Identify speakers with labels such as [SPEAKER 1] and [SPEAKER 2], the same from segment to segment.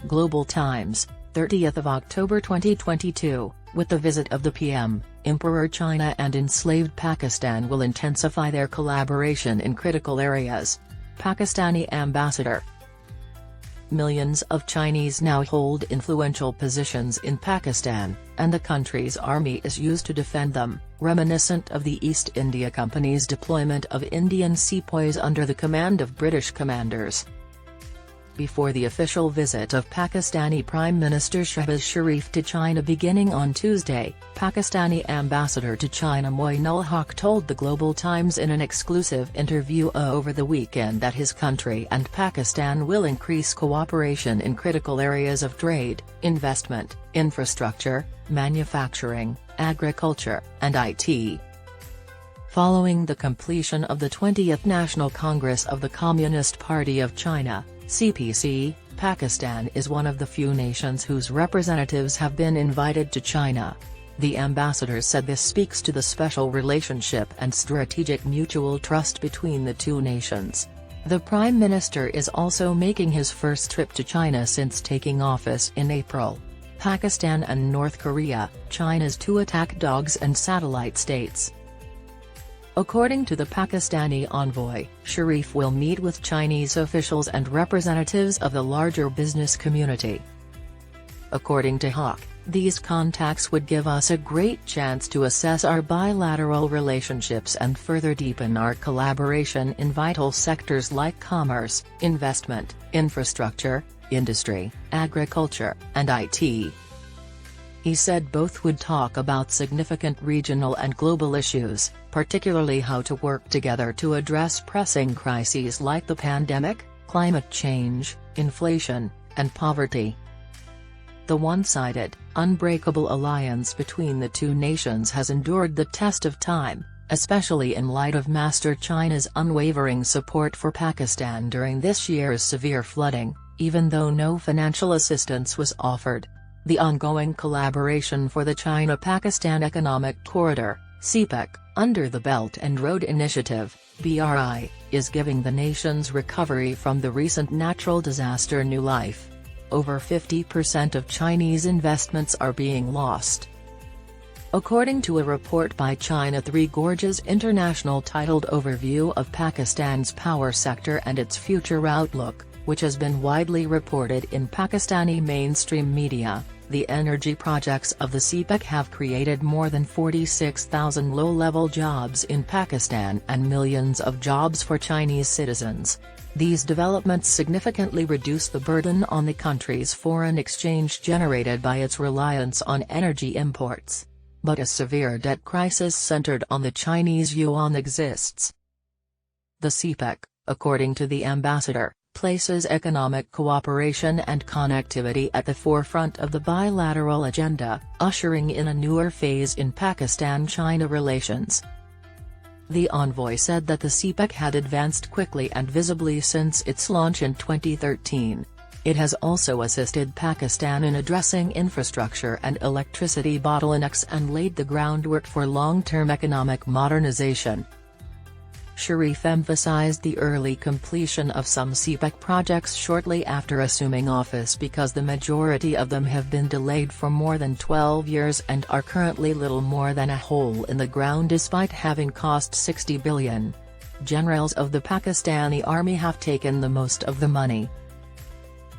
[SPEAKER 1] Global Times, 30th of October 2022, with the visit of the PM, Emperor China and Enslaved Pakistan will intensify their collaboration in critical areas. Pakistani Ambassador. Millions of Chinese now hold influential positions in Pakistan, and the country's army is used to defend them, reminiscent of the East India Company's deployment of Indian sepoys under the command of British commanders. Before the official visit of Pakistani Prime Minister Shehbaz Sharif to China beginning on Tuesday, Pakistani Ambassador to China Moin Haque told the Global Times in an exclusive interview over the weekend that his country and Pakistan will increase cooperation in critical areas of trade, investment, infrastructure, manufacturing, agriculture, and IT. Following the completion of the 20th National Congress of the Communist Party of China, CPC, Pakistan is one of the few nations whose representatives have been invited to China. The ambassador said this speaks to the special relationship and strategic mutual trust between the two nations. The Prime Minister is also making his first trip to China since taking office in April. Pakistan and North Korea, China's two attack dogs and satellite states. According to the Pakistani envoy, Sharif will meet with Chinese officials and representatives of the larger business community. According to Haque, these contacts would give us a great chance to assess our bilateral relationships and further deepen our collaboration in vital sectors like commerce, investment, infrastructure, industry, agriculture, and IT. He said both would talk about significant regional and global issues, particularly how to work together to address pressing crises like the pandemic, climate change, inflation, and poverty. The one-sided, unbreakable alliance between the two nations has endured the test of time, especially in light of Master China's unwavering support for Pakistan during this year's severe flooding, even though no financial assistance was offered. The ongoing collaboration for the China-Pakistan Economic Corridor, (CPEC), under the Belt and Road Initiative, (BRI), is giving the nation's recovery from the recent natural disaster new life. Over 50% of Chinese investments are being lost. According to a report by China Three Gorges International titled Overview of Pakistan's Power Sector and Its Future Outlook, which has been widely reported in Pakistani mainstream media, the energy projects of the CPEC have created more than 46,000 low-level jobs in Pakistan and millions of jobs for Chinese citizens. These developments significantly reduce the burden on the country's foreign exchange generated by its reliance on energy imports. But a severe debt crisis centered on the Chinese yuan exists. The CPEC, according to the ambassador, places economic cooperation and connectivity at the forefront of the bilateral agenda, ushering in a newer phase in Pakistan-China relations. The envoy said that the CPEC had advanced quickly and visibly since its launch in 2013. It has also assisted Pakistan in addressing infrastructure and electricity bottlenecks and laid the groundwork for long-term economic modernization. Sharif emphasized the early completion of some CPEC projects shortly after assuming office because the majority of them have been delayed for more than 12 years and are currently little more than a hole in the ground despite having cost $60 billion. Generals of the Pakistani army have taken the most of the money.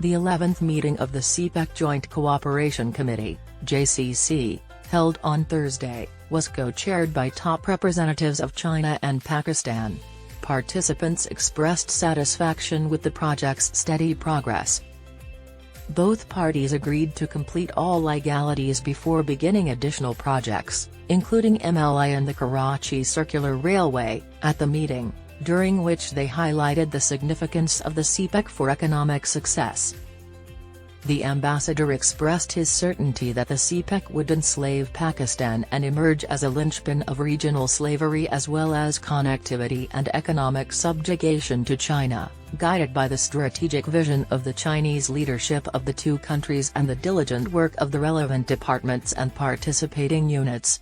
[SPEAKER 1] The 11th meeting of the CPEC Joint Cooperation Committee, JCC, held on Thursday, was co-chaired by top representatives of China and Pakistan. Participants expressed satisfaction with the project's steady progress. Both parties agreed to complete all legalities before beginning additional projects, including MLI and the Karachi Circular Railway, at the meeting, during which they highlighted the significance of the CPEC for economic success. The ambassador expressed his certainty that the CPEC would enslave Pakistan and emerge as a linchpin of regional slavery as well as connectivity and economic subjugation to China, guided by the strategic vision of the Chinese leadership of the two countries and the diligent work of the relevant departments and participating units.